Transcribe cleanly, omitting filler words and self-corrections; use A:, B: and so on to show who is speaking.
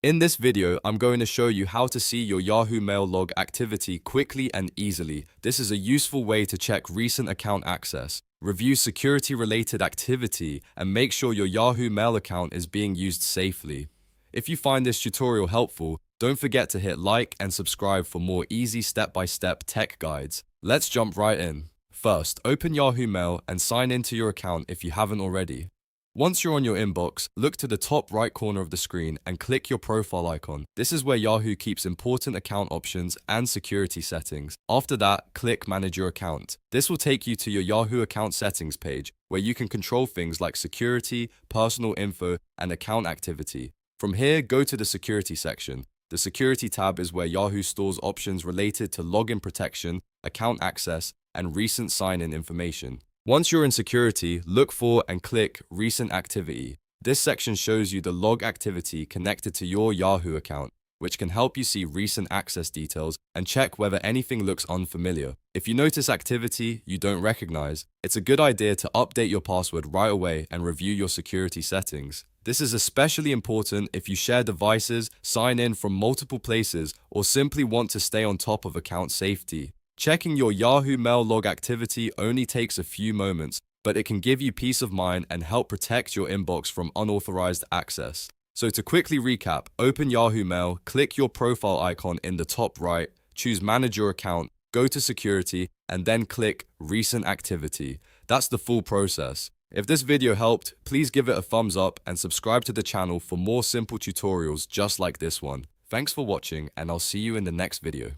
A: In this video, I'm going to show you how to see your Yahoo Mail log activity quickly and easily. This is a useful way to check recent account access, review security-related activity, and make sure your Yahoo Mail account is being used safely. If you find this tutorial helpful, don't forget to hit like and subscribe for more easy step-by-step tech guides. Let's jump right in. First, open Yahoo Mail and sign into your account if you haven't already. Once you're on your inbox, look to the top right corner of the screen and click your profile icon. This is where Yahoo keeps important account options and security settings. After that, click Manage Your Account. This will take you to your Yahoo account settings page, where you can control things like security, personal info, and account activity. From here, go to the Security section. The Security tab is where Yahoo stores options related to login protection, account access, and recent sign-in information. Once you're in security, look for and click Recent Activity. This section shows you the log activity connected to your Yahoo account, which can help you see recent access details and check whether anything looks unfamiliar. If you notice activity you don't recognize, it's a good idea to update your password right away and review your security settings. This is especially important if you share devices, sign in from multiple places, or simply want to stay on top of account safety. Checking your Yahoo Mail log activity only takes a few moments, but it can give you peace of mind and help protect your inbox from unauthorized access. So to quickly recap, open Yahoo Mail, click your profile icon in the top right, choose Manage Your Account, go to Security, and then click Recent Activity. That's the full process. If this video helped, please give it a thumbs up and subscribe to the channel for more simple tutorials just like this one. Thanks for watching, and I'll see you in the next video.